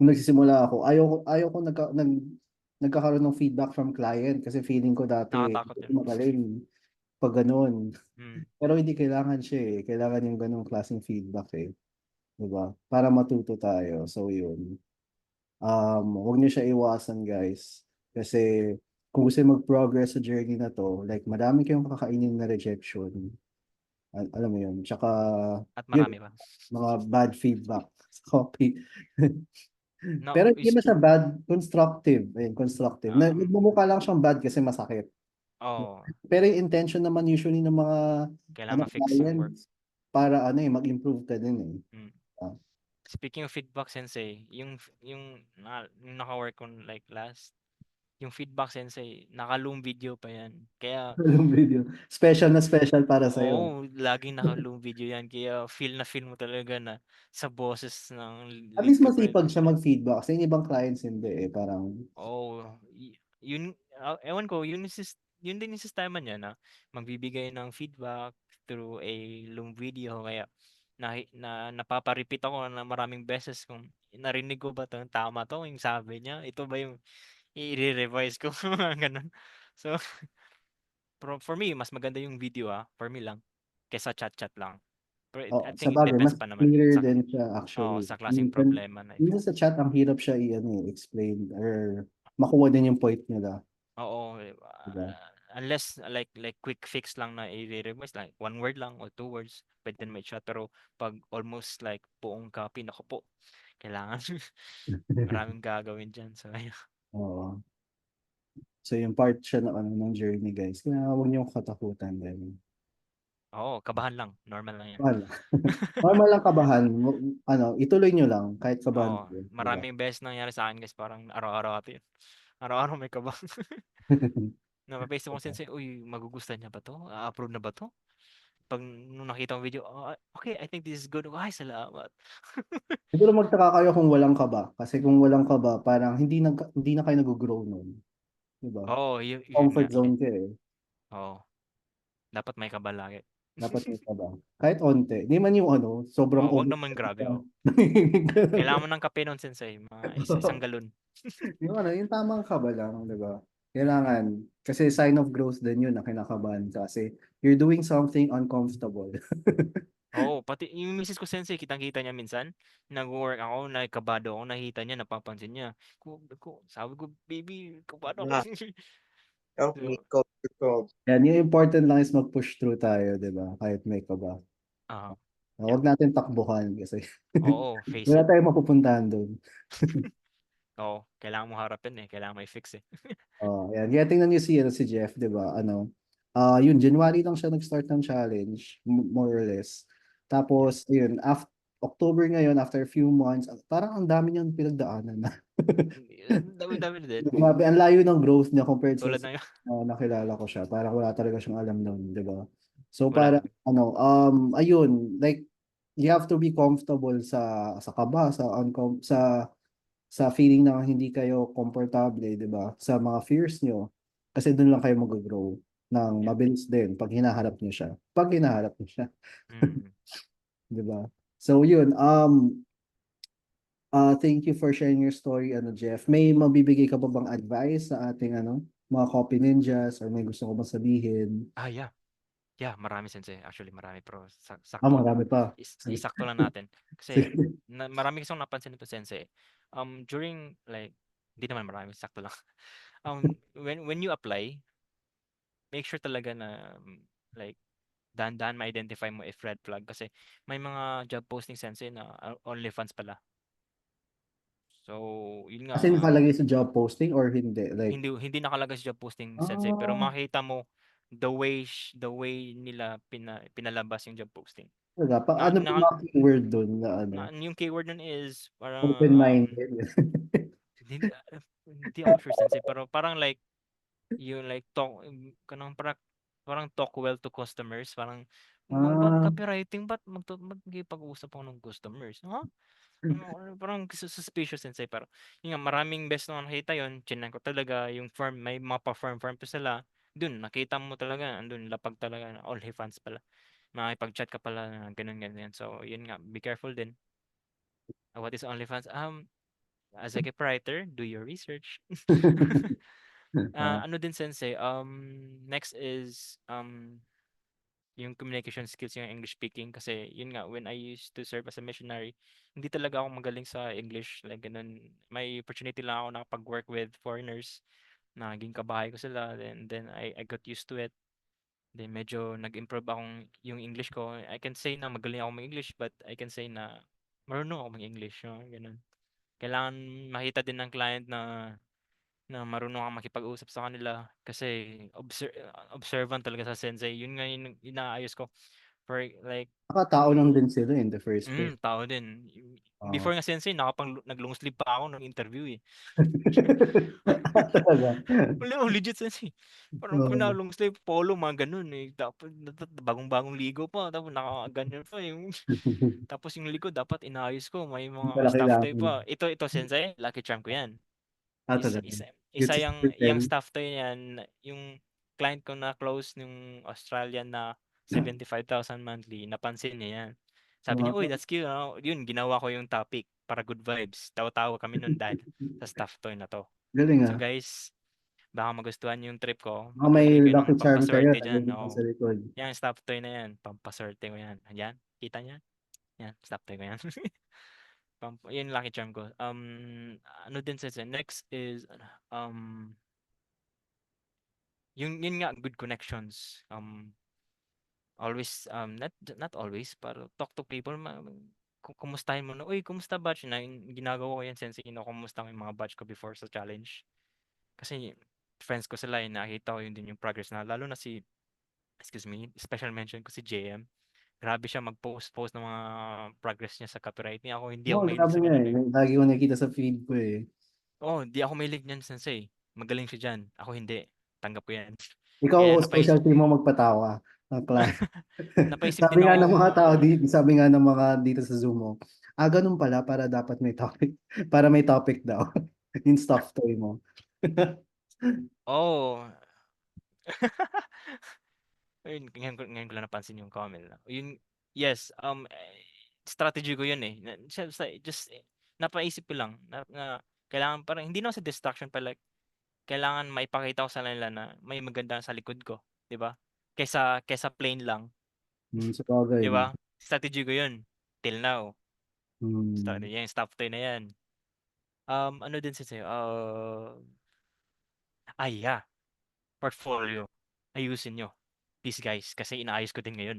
Speaker 1: nagsisimula ako, ayaw ko nagkakaroon ng feedback from client kasi feeling ko dati,
Speaker 2: Nakakatakot
Speaker 1: hindi ko
Speaker 2: yun.
Speaker 1: magaling pag gano'n.
Speaker 2: Mm.
Speaker 1: Pero hindi kailangan siya eh. Kailangan yung ganong klaseng feedback eh. Diba? Para matuto tayo. So, yun. Huwag niyo siya iwasan, guys. Kasi kung gusto niyo mag-progress sa journey na to, like madami kayong kakainin na rejection. Alam mo yun. Tsaka,
Speaker 2: At
Speaker 1: yun,
Speaker 2: marami pa.
Speaker 1: mga bad feedback sa copy.
Speaker 2: No,
Speaker 1: Pero hindi na siya bad, constructive. Ayun, constructive. Nagmumukha lang siyang bad kasi masakit.
Speaker 2: oh,
Speaker 1: Pero yung intention naman usually ng mga
Speaker 2: kailangan ma-fix yung work.
Speaker 1: clients para mag-improve ka din eh.
Speaker 2: Mm.
Speaker 1: Ah,
Speaker 2: Speaking of feedback sensei, yung naka-work ko like last yung feedback sensei, naka-loom video pa yan. Kaya
Speaker 1: Yung video. Special na special para sa'yo.
Speaker 2: oo, laging naka-loom video yan. Kaya feel na feel mo talaga na sa boses ng
Speaker 1: At
Speaker 2: lead
Speaker 1: least
Speaker 2: copywriter.
Speaker 1: masipag siya mag-feedback. Sa ibang clients hindi eh. Parang,
Speaker 2: Oo, yun, ewan ko, yun din yung sistema niya na magbibigay ng feedback through a loom video. Kaya napaparepeat ako na maraming beses kung narinig ko ba 'to, tama 'to yung sabi niya, ito ba yung i-re-revise ko, mga gano'n. So, for me mas maganda yung video, for me lang, kaysa chat-chat lang. Pero I
Speaker 1: sa
Speaker 2: think it
Speaker 1: bagay, mas
Speaker 2: depends pa naman
Speaker 1: clearer
Speaker 2: sa
Speaker 1: din siya
Speaker 2: oo,
Speaker 1: actually.
Speaker 2: sa klaseng problema na
Speaker 1: Minsan sa chat, ang hirap siya explain or makuha din yung point nila.
Speaker 2: oo,
Speaker 1: Diba?
Speaker 2: unless like quick fix lang na i-re-revise like one word lang or two words, puwede naman i-chat. Pero 'pag almost like buong copy, naku po, kailangan maraming gagawin diyan. So, ayun.
Speaker 1: Oo. So yung part siya ng journey guys. Kaya huwag niyong katakutan din.
Speaker 2: Oo, kabahan lang, normal lang 'yan.
Speaker 1: Wala. Normal lang kabahan. Ituloy niyo lang kahit kabahan
Speaker 2: Oo,
Speaker 1: kayo. Diba?
Speaker 2: maraming beses nangyari sa'kin guys, parang araw-araw ata 'yun. Araw-araw may kaba. Nape-paste ko sensei, "Uy, magugustuhan niya ba 'to? A-approve na ba 'to?" 'Pag nung nakita ko video, "Okay, I think this is good." Ay, salamat.
Speaker 1: Siguro magtaka kayo kung walang kaba. Kasi kung walang kaba, parang hindi na kayo nag-grow nun. Diba?
Speaker 2: Oo, yun nga,
Speaker 1: Comfort zone ka eh.
Speaker 2: oo, dapat may kaba lagi.
Speaker 1: Dapat may kaba. Kahit onte. Hindi man yung sobrang
Speaker 2: 'Wag
Speaker 1: obvious.
Speaker 2: naman grabe, Kailangan mo ng kape nun sensei, mga isang galon.
Speaker 1: Yung tamang kaba lang, di ba? Kailangan. Kasi sign of growth din yun na kinakabahan ka. Kasi you're doing something uncomfortable.
Speaker 2: Oo, pati yung misis ko sensei, kitang-kita niya minsan, nagwo-work ako, nakikabado ako, nakikita niya, napapansin niya. Sabi ko, "Baby, kabado ako."
Speaker 3: Yeah, help me
Speaker 2: So,
Speaker 3: cope to cope.
Speaker 1: Yan, yung important lang is mag-push through tayo, di ba? Kahit may kaba.
Speaker 2: ah, yeah.
Speaker 1: Huwag natin takbuhan kasi
Speaker 2: Oo, face
Speaker 1: wala
Speaker 2: it.
Speaker 1: tayong mapupuntahan doon.
Speaker 2: Oo, kailangan mo harapin, kailangan mo i-fix, eh.
Speaker 1: Oh, yan. Kaya tingnan niyo si Jeff, 'di ba? Yun January lang siya nag-start ng challenge, more or less.
Speaker 2: Yeah.
Speaker 1: Tapos yun, October ngayon after a few months, parang ang dami niyang pinagdaanan na.
Speaker 2: Dami-dami na din.
Speaker 1: Grabe, ang layo ng growth niya compared sa
Speaker 2: Tulad na yun,
Speaker 1: nakilala ko siya. Parang wala talaga siyang alam noon, 'di ba? So
Speaker 2: wala.
Speaker 1: para ayun, like you have to be comfortable sa kaba, sa feeling na hindi kayo komportable, 'di ba? Sa mga fears nyo. Kasi doon lang kayo mag-grow ng
Speaker 2: Yeah.
Speaker 1: mabilis din pag hinaharap nyo siya. Pag hinaharap nyo siya,
Speaker 2: Mm.
Speaker 1: 'di ba? So yun, thank you for sharing your story, Jeff. May mabibigay ka pa bang advice sa ating mga copy ninjas or may gusto ko bang sabihin?
Speaker 2: Yeah. Yeah, marami sensei. Actually, marami pero sakto
Speaker 1: Marami pa. Sige.
Speaker 2: isakto lang natin. Kasi
Speaker 1: Sige.
Speaker 2: marami kasing napansin nito sensei. During like hindi naman marami, sakto lang. When you apply, make sure talaga na like dahan-dahan ma-identify mo if red flag kasi may mga job posting sensei na OnlyFans pala. So, yun
Speaker 1: As in,
Speaker 2: nga,
Speaker 1: nakalagay sa job posting or hindi? Like,
Speaker 2: hindi hindi nakalagay sa job posting sensei pero
Speaker 1: ah,
Speaker 2: makita mo the way nila pinalabas yung job posting.
Speaker 1: talaga.
Speaker 2: Na,
Speaker 1: Ano ba yung
Speaker 2: na,
Speaker 1: mga keyword doon na
Speaker 2: yung keyword nun is parang
Speaker 1: open-minded?
Speaker 2: hindi hindi ako sure sensei pero parang like yung like talk kanang parang talk well to customers parang
Speaker 1: Ah,
Speaker 2: copywriting ba't magkipag-usap ako ng customers, parang suspicious sensei pero yun nga maraming beses na nakita yun chinan ko talaga yung firm may mga pa-firm to sila dun nakita mo talaga andun lapag talaga na all fans pala makikipag-chat ka pala na ganun ganyan so yun nga be careful din. What is OnlyFans? As a copywriter, do your research.
Speaker 1: ah,
Speaker 2: Ano din sensei, next is yung communication skills, yung English speaking kasi yun nga when I used to serve as a missionary, hindi talaga ako magaling sa English like ganun. May opportunity lang ako nakapag-work with foreigners, naging kabahay ko sila then I got used to it. Then medyo nag-improve akong yung English ko. I can say na magaling ako mag-English but I can say na marunong ako mag-English, ganun. Kailangan makita din ng client na marunong kang makipag-usap sa kanila kasi observant talaga sa sensei. Yun nga yung inaayos ko. For like,
Speaker 1: Tao lang din sila in the first place.
Speaker 2: tao din.
Speaker 1: Oo.
Speaker 2: Before nga sensei, nag-long sleeve pa ako ng interview eh.
Speaker 1: Talaga.
Speaker 2: Wala, legit sensei. Parang
Speaker 1: Oo.
Speaker 2: long sleeve, polo, mga ganun eh. Dapat, bagong-bagong ligo pa, tapos nakaganyan pa yung tapos yung likod dapat inayos ko, may
Speaker 1: Hindi
Speaker 2: mga
Speaker 1: pala
Speaker 2: staff toy
Speaker 1: kailangan.
Speaker 2: pa. Ito sensei, lucky charm ko 'yan. Isa
Speaker 1: Talaga.
Speaker 2: isa
Speaker 1: Good
Speaker 2: isa
Speaker 1: to
Speaker 2: yung
Speaker 1: tell.
Speaker 2: staff toy niyan, yung client ko na close nung Australian na 75,000 monthly, napansin niya 'yan. Sabi niya, "Uy,
Speaker 1: Wow.
Speaker 2: that's cute, ah." Yun, ginawa ko yung topic para good vibes. Tawa-tawa kami nun dahil sa staff toy na 'to.
Speaker 1: Galing
Speaker 2: So
Speaker 1: ah.
Speaker 2: guys, baka magustuhan yung trip ko.
Speaker 1: Baka may
Speaker 2: Magbibigay kayo
Speaker 1: lucky
Speaker 2: ng
Speaker 1: charm kayo,
Speaker 2: pampaswerte diyan,
Speaker 1: nalagay mo sa
Speaker 2: oo.
Speaker 1: likod.
Speaker 2: Yang staff toy na 'yan, pampaswerte ko 'yan. Ayan, kita niyo? 'Yan, staff toy ko 'yan. Yun lucky charm ko. Ano din sensei, next is yun nga, good connections. Always, not always, pero talk to people, kumustahin mo na, "Uy, kumusta batch?" Na ginagawa ko yan sensei, kinukumusta ko yung mga batch ko before sa challenge. Kasi friends ko sila, nakita ko yun din yung progress na, lalo na si, excuse me, special mention ko si JM. Grabe siya mag-post ng mga progress niya sa copywriting. Ako, hindi ako
Speaker 1: Oo,
Speaker 2: mahilig
Speaker 1: grabe
Speaker 2: sa
Speaker 1: nga
Speaker 2: ganun
Speaker 1: eh.
Speaker 2: eh.
Speaker 1: Lagi ko nakikita sa feed ko eh.
Speaker 2: Oo, hindi ako mahilig niyan sensei. Magaling siya diyan, ako hindi. Tanggap ko 'yan.
Speaker 1: Ikaw,
Speaker 2: Kaya
Speaker 1: specialty mo magpatawa ng client.
Speaker 2: napaisip
Speaker 1: Sabi
Speaker 2: din
Speaker 1: nga
Speaker 2: ako,
Speaker 1: ng mga tao dito, sabi nga ng mga dito sa Zoom mo, ganun pala para dapat may topic. Para may topic daw. Yung stuff toy mo.
Speaker 2: oh, ayun, ngayon ko lang napansin yung comment na. Yun, yes, strategy ko yun eh. Just, napaisip ko lang na kailangan parang, hindi na sa distraction pa, like, kailangan maipakita ko sa kanila na may maganda sa likod ko, 'di ba? Kaysa plain lang,
Speaker 1: Sa bagay,
Speaker 2: 'di
Speaker 1: no?
Speaker 2: ba? Strategy ko yun till now.
Speaker 1: Hmm.
Speaker 2: Strategy, yung stuff toy na yan. Ano din sa'yo, yeah, portfolio. Ayusin niyo, please guys, kasi inaayos ko din ngayon.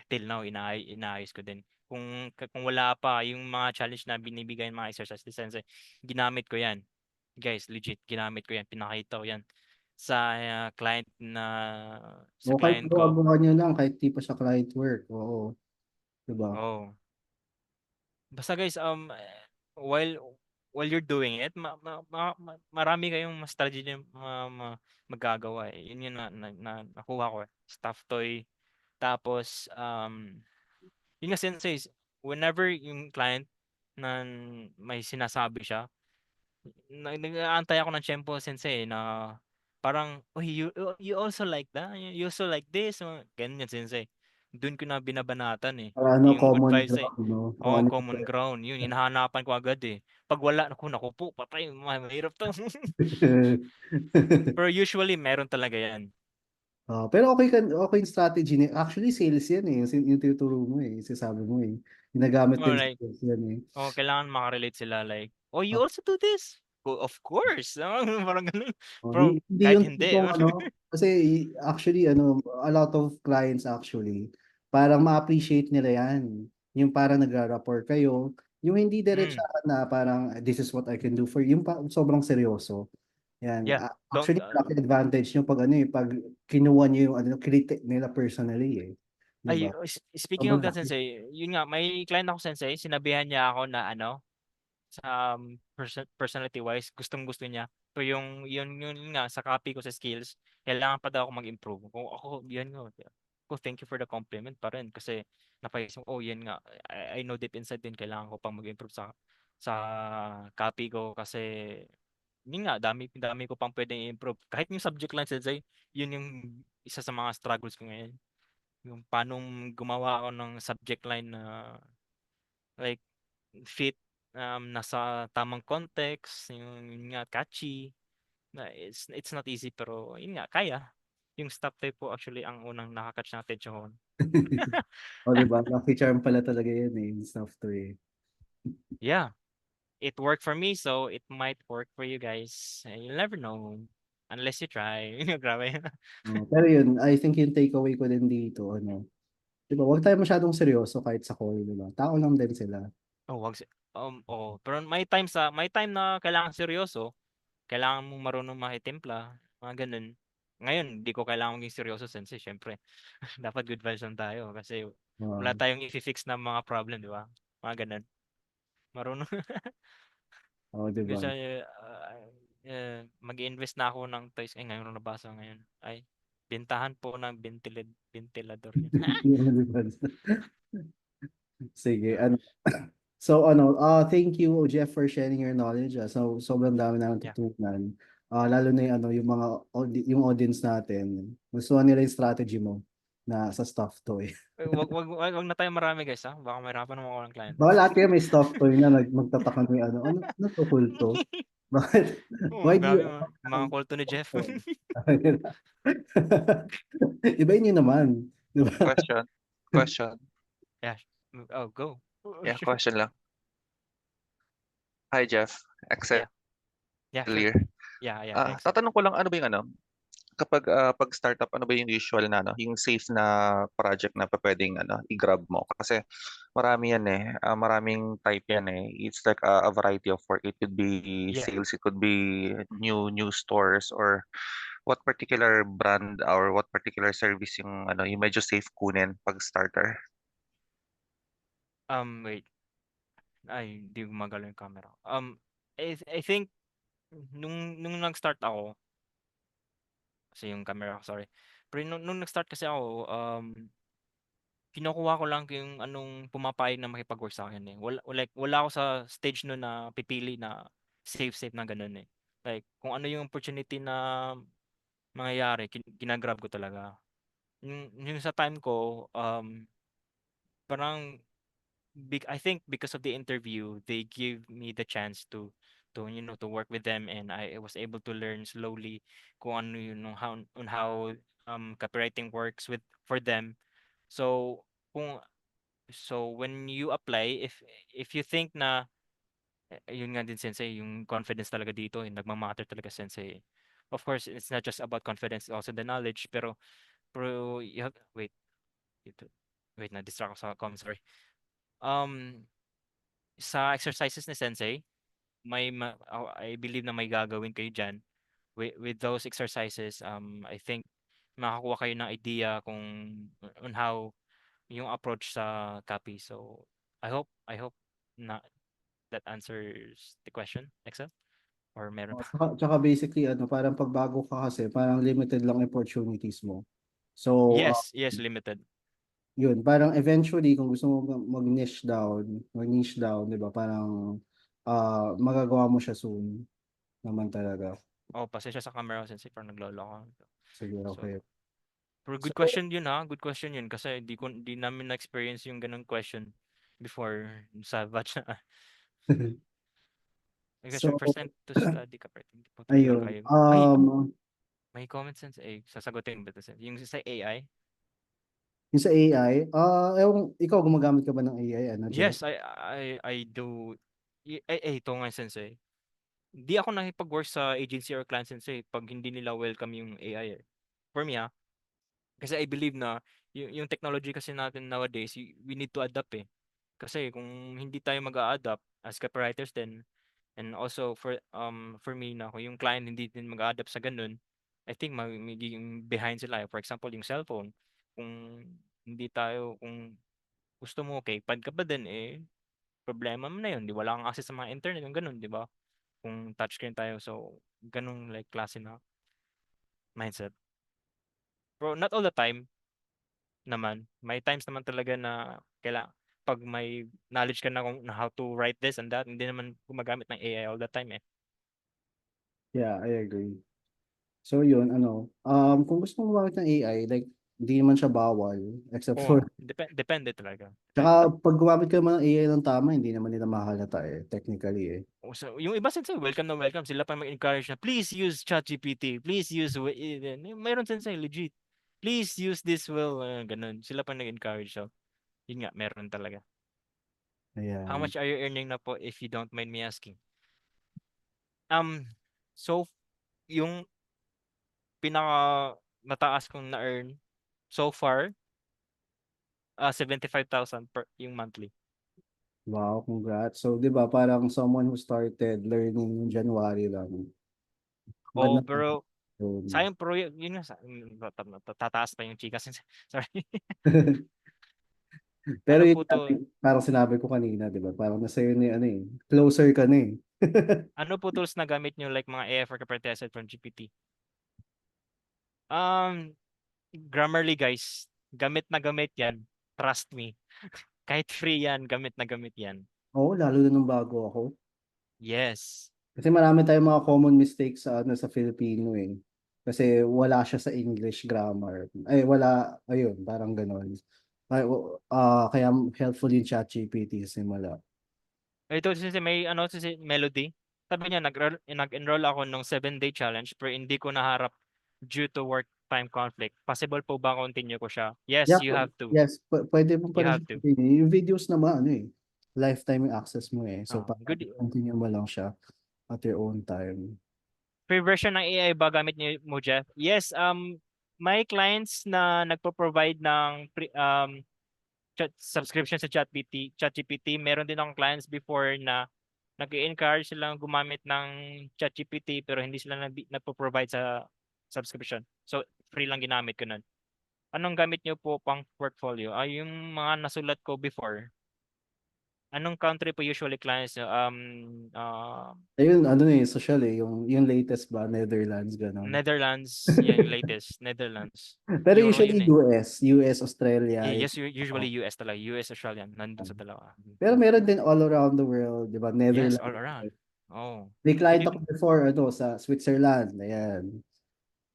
Speaker 2: Till now, inaayos ko din. Kung wala pa yung mga challenge na binibigay ng mga exercise ni sensei, ginamit ko yan. Guys, legit, ginamit ko yan. Pinakita ko yan sa sa
Speaker 1: O kahit
Speaker 2: client ko.
Speaker 1: gawa nyo lang, kahit di pa siya client work. Oo. Diba?
Speaker 2: Oh. Basta guys, while you're doing it, marami kayong strategy na magagawa eh. Yun yun nakuha ko eh. Stuff toy. Tapos, yun nga sensei, whenever yung client na may sinasabi siya, nag-aantay ako ng tiyempo sensei na parang, "Oh, you also like that? You also like this?" Ganyan sensei. Doon ko na binabanatan eh. Yung good
Speaker 1: Common
Speaker 2: vibes eh.
Speaker 1: ground, no? Kung
Speaker 2: Oo,
Speaker 1: ano
Speaker 2: common ground. Yun, hinahanapan ko agad eh. Pag wala, naku po, patay, mahirap to. Pero usually, meron talaga yan.
Speaker 1: pero okay yung strategy niya. Actually, sales yan eh. Yung tinuturo mo eh. Yung sinasabi mo eh. Ginagamit
Speaker 2: Oh,
Speaker 1: din sa
Speaker 2: like,
Speaker 1: sales yan eh.
Speaker 2: kailangan makarelate sila. Like, "Oh, you
Speaker 1: Ah,
Speaker 2: also do this?" Of course. Parang ganun. Bro,
Speaker 1: hindi
Speaker 2: kahit
Speaker 1: yung
Speaker 2: hindi.
Speaker 1: tipong ano, kasi actually ano, a lot of clients actually, parang ma-appreciate nila yan. Yung parang nagra-rapport kayo, yung hindi
Speaker 2: Mm,
Speaker 1: diretsahan na parang this is what I can do for you, yung sobrang seryoso. Yan.
Speaker 2: yeah. Don't,
Speaker 1: Actually, malaki advantage nyo pag ano eh, pag kinuha nyo yung ano, kritik nila personally eh. Di ba?
Speaker 2: speaking of
Speaker 1: Sobrang
Speaker 2: that
Speaker 1: laki.
Speaker 2: sensei, yun nga, may client ako sensei, sinabihan niya ako na ano, sa personality wise, gustong-gusto niya. So yun nga sa copy ko sa skills, kailangan pa daw ako mag-improve. Kung ako, yan nga. Thank you for the compliment pa rin kasi napaisip ko, yan nga, I know deep inside din kailangan ko pang mag-improve sa copy ko kasi yun nga, dami ko pang pwedeng i-improve. Kahit yung subject lang sensei, yun yung isa sa mga struggles ko ngayon. Yung paano gumawa ako ng subject line na like fit, nasa tamang context, yun nga catchy, na it's not easy pero yun nga kaya. Yung stop type po actually ang unang nakakatch ng attention ko.
Speaker 1: O, di ba? Lucky charm pala talaga yan eh, yung stuff to eh.
Speaker 2: Yeah, it worked for me so it might work for you guys. You'll never know unless you try. Grabe.
Speaker 1: Pero yun, I think yung takeaway ko din dito, ano, di ba, huwag tayo masyadong seryoso kahit sa call, di ba? Tao lang din sila.
Speaker 2: Oh, pero may time na kailangan seryoso, kailangan mong marunong makitimpla, mga ganun. Ngayon, di ko kailangan maging seryoso, sensei, syempre. Dapat good vibes lang tayo kasi wala
Speaker 1: Ah,
Speaker 2: tayong i-fix na mga problem, di ba? Mga ganun. Marunong
Speaker 1: oh, di ba?
Speaker 2: gusto mag-invest na ako ng toys. Ngayon ko nabasa ngayon. Ay, bintahan po ng ventilador yun.
Speaker 1: Di ba? Sige, ano. So thank you Jeff for sharing your knowledge. So sobrang dami namin
Speaker 2: Yeah.
Speaker 1: tutunan. Lalo na yung yung mga yung audience natin. Gusto nila yung strategy mo na sa stuff toy.
Speaker 2: Wag na tayo marami, guys, ha? Baka mahirapan naman ako ng client.
Speaker 1: Baka lahat kayo may stuff toy na magtataka na yung ano to kulto? Bakit?
Speaker 2: Oo,
Speaker 1: Why do you
Speaker 2: grabe mga kulto ni Jeff.
Speaker 1: Ibahin niyo naman. Di ba?
Speaker 4: Question.
Speaker 2: Yeah. Oh, go.
Speaker 4: Yeah, question lang. Hi, Jeff. Excel
Speaker 2: Yeah. Yeah, sure.
Speaker 4: clear.
Speaker 2: Yeah, excellent.
Speaker 4: Tatanong ko lang, ano ba yung kapag pag startup, ano ba yung usual na yung safe na project na pwedeng i-grab mo? Kasi marami yan eh. Maraming type yan eh. It's like a variety of work. It could be
Speaker 2: Yeah.
Speaker 4: sales, it could be new stores, or what particular brand or what particular service yung medyo safe kunin pag starter.
Speaker 2: Wait. Ay, hindi gumagalaw yung camera. I think nung nag-start ako, kasi yung camera ko, sorry. Pero nung nag-start kasi ako, kinukuha ko lang yung anong pumapayag na makipag-work sa akin eh. Wala ako sa stage no na pipili na safe na ganun eh. Like, kung ano yung opportunity na mangyayari, ginagrab ko talaga. Yung sa time ko, parang I think because of the interview, they give me the chance to work with them, and I was able to learn slowly kung ano yun on how copywriting works for them. So kung when you apply, if you think na yun nga din, sensei, yung confidence talaga dito, nagmamatter talaga, sensei. Of course, it's not just about confidence, it's also the knowledge, pero you have wait, na distract ako sa comments, sorry. Sa exercises ni sensei, I believe na may gagawin kayo diyan. With those exercises, I think makakuha kayo ng idea kung on how yung approach sa copy. So I hope na that answers the question, Excel, or meron pa?
Speaker 1: Tsaka basically parang pagbago ka kasi parang limited lang opportunities mo. So
Speaker 2: Yes, limited.
Speaker 1: yun, parang eventually kung gusto mo mag-niche down, 'di ba? Parang magagawa mo siya soon naman talaga.
Speaker 2: Oh, pasensya sa camera sensei, parang naglolo ako.
Speaker 1: Sige,
Speaker 2: So,
Speaker 1: okay.
Speaker 2: pero
Speaker 1: So,
Speaker 2: good question yun, ha. Good question yun kasi di namin na-experience yung ganung question before sa batch na. May question,
Speaker 1: so
Speaker 2: first time to study ka, pero hindi po tuturuan
Speaker 1: ayun.
Speaker 2: kayo. May comment sense sasagutin ba ito? Yung sa AI?
Speaker 1: Yung sa AI, ikaw gumagamit ka ba ng AI, Jeff?
Speaker 2: Yes, I do. Ito nga sensei. Di ako nakipag-work sa agency or client sensei pag hindi nila welcome yung AI eh. For me kasi I believe na yung technology kasi natin nowadays, we need to adapt eh. Kasi kung hindi tayo mag-a-adapt as copywriters then, and also for me na kung yung client hindi din mag-adapt sa ganun, I think magiging behind sila. For example, yung cellphone. Kung gusto mo okay, pad ka pa din problema mo na yun. Di wala kang access sa mga internet, yung ganun, di ba? Kung touchscreen tayo, so ganung like klase na mindset. Pero not all the time naman. May times naman talaga na pag may knowledge ka na kung how to write this and that, hindi naman gumagamit ng AI all the time eh.
Speaker 1: Yeah, I agree. So yun, kung gusto mo gumamit ng AI, like, hindi naman siya bawal, except for,
Speaker 2: Depende talaga.
Speaker 1: tsaka pag gumamit ka naman ng AI ng tama, hindi naman nila mahalata technically
Speaker 2: So, yung iba sensei, welcome na welcome. Sila pa mag-encourage na, please use ChatGPT. Please use, mayroon sensei, legit. Please use this ganun. Sila pa nag-encourage. So, yun nga, meron talaga. How
Speaker 1: Ayan.
Speaker 2: much are you earning na po if you don't mind me asking? So, yung pinaka mataas kong na-earn so far, 75,000 per yung monthly.
Speaker 1: Wow, congrats. So, di ba, parang someone who started learning in January lang.
Speaker 2: Oh,
Speaker 1: Maganda.
Speaker 2: pero
Speaker 1: Yun.
Speaker 2: Sayang pro yun nga tataas pa yung chika. Sorry.
Speaker 1: Pero
Speaker 2: Ano
Speaker 1: yun
Speaker 2: po
Speaker 1: nga,
Speaker 2: to?
Speaker 1: parang sinabi ko kanina, di ba? Parang nasa yun ano eh. Closer ka na eh.
Speaker 2: Ano po tools na gamit nyo like mga AI for Kaparte aside from GPT? Grammarly guys, gamit na gamit yan. Trust me. Kahit free yan, gamit na gamit yan.
Speaker 1: Oo, lalo na nung bago ako.
Speaker 2: Yes.
Speaker 1: Kasi marami tayong mga common mistakes sa ano sa Filipino eh. Kasi wala siya sa English grammar. Ay, wala, ayun, parang ganon. Kaya helpful yung ChatGPT sa simula.
Speaker 2: Ito may ano si Melody. Sabi niya nag-enroll ako nung 7-day challenge pero hindi ko naharap due to work time conflict. Possible po ba continue ko siya? Yes,
Speaker 1: Yeah,
Speaker 2: you have to.
Speaker 1: yes, pwede mo
Speaker 2: You
Speaker 1: pa rin
Speaker 2: have
Speaker 1: siya
Speaker 2: to.
Speaker 1: continue. Yung videos naman, ano eh, lifetime yung access mo eh. So,
Speaker 2: Good.
Speaker 1: continue mo lang siya at your own time.
Speaker 2: Free version ng AI ba gamit niyo mo, Jeff? Yes, may clients na nagpo-provide ng subscription sa ChatGPT. Meron din akong clients before na nag-encourage silang gumamit ng ChatGPT pero hindi sila nagpo-provide sa subscription. So, free lang ginamit ko nun. Anong gamit niyo po pang portfolio? Yung mga nasulat ko before. Anong country po usually clients niyo?
Speaker 1: Ayun, ano eh, social eh, yung latest ba, Netherlands, gano'n.
Speaker 2: Netherlands, yan yung latest. Netherlands.
Speaker 1: Pero
Speaker 2: Euro
Speaker 1: usually
Speaker 2: yun eh.
Speaker 1: US, Australia.
Speaker 2: Yes, usually US talaga. US, Australian. Nandun sa dalawa.
Speaker 1: Pero meron din all around the world, di ba?
Speaker 2: Yes,
Speaker 1: Netherlands.
Speaker 2: all around. Oh.
Speaker 1: May client ako before, ano, sa Switzerland. Ayan.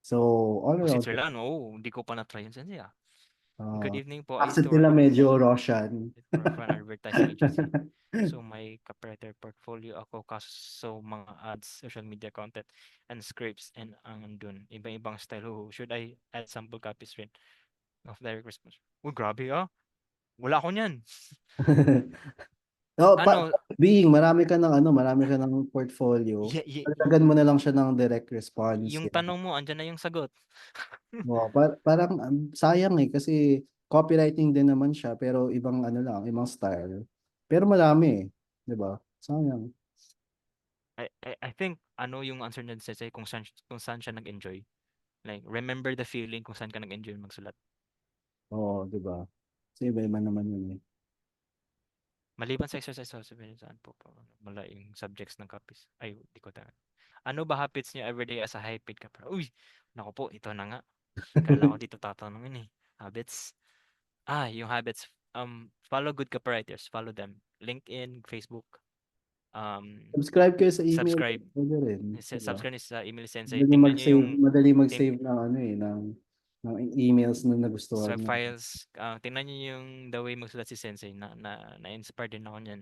Speaker 1: So, all around.
Speaker 2: Switzerland, hindi ko pa na-try yun. Sensei, Good evening po. I used
Speaker 1: Accent
Speaker 2: to work
Speaker 1: nila
Speaker 2: with
Speaker 1: medyo Russian.
Speaker 2: for an advertising agency. So may comparator portfolio ako kaso mga ads, social media content, and scripts and ang andun. Iba-ibang style. Should I add sample copies rin of direct response? Grabe Wala ako niyan.
Speaker 1: No,
Speaker 2: Ano,
Speaker 1: marami ka ng portfolio. Dagdagan mo na lang siya ng direct response.
Speaker 2: yung tanong mo, andyan na yung sagot.
Speaker 1: Parang sayang eh kasi copywriting din naman siya pero ibang ano lang, ibang style. Pero marami eh, 'di ba? Sayang.
Speaker 2: I think yung answer niya Sensei kung saan siya nag-enjoy. Like remember the feeling kung saan ka nag-enjoy magsulat.
Speaker 1: Oo, 'di ba? Kasi iba naman yun eh.
Speaker 2: Maliban sa exercise, sasabihin saan po mala yung subjects ng copies. Ay, di ko tayo. Ano ba habits niyo everyday as a high-paid ka? Uy, naku po, ito na nga. Kala ko dito tatanungin eh. Habits. Yung habits. Follow good copywriters. Follow them. LinkedIn, Facebook.
Speaker 1: Subscribe kayo sa email.
Speaker 2: Subscribe.
Speaker 1: Pwede rin, 'di ba?
Speaker 2: Subscribe sa email sensei. Tingnan niyo yung
Speaker 1: Madali mag-save ng ano eh, ng emails na nagustuhan mo.
Speaker 2: files. Tingnan niyo yung the way magsulat si sensei. Na-inspire din ako niyan.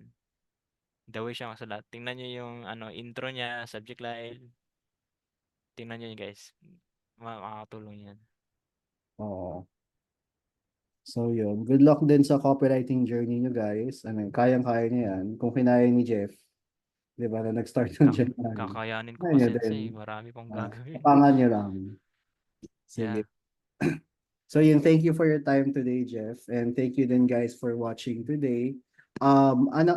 Speaker 2: The way siya magsulat. Tingnan niyo yung intro niya, subject line. Tingnan niyo guys. Makakatulong yan.
Speaker 1: Oo. So yun, good luck din sa copywriting journey nyo guys. Kayang-kaya niya yan. Kung kinaya ni Jeff, 'di ba, na nag-start ng January.
Speaker 2: Kakayanin ko
Speaker 1: Kaya
Speaker 2: pa
Speaker 1: niya
Speaker 2: sensei.
Speaker 1: din.
Speaker 2: Marami pang gagawin.
Speaker 1: Tapangan nyo lang.
Speaker 2: Yeah.
Speaker 1: Sige. So yun, thank you for your time today, Jeff. And thank you din guys for watching today.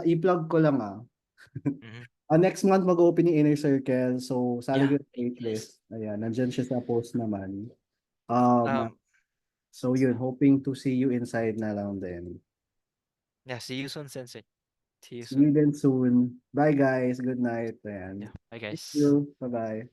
Speaker 1: I-plug ko lang
Speaker 2: Mhm.
Speaker 1: next month mag-open yung Inner Circle. So, sali
Speaker 2: Yeah.
Speaker 1: ko yung waitlist. Ayan, nandyan siya sa post naman. So yun, hoping to see you inside na lang din.
Speaker 2: Yeah, see you soon, sensei. See you
Speaker 1: See you
Speaker 2: soon.
Speaker 1: then soon. Bye guys. Good night. Ayan.
Speaker 2: Yeah. Bye guys.
Speaker 1: Thank you. Bye-bye.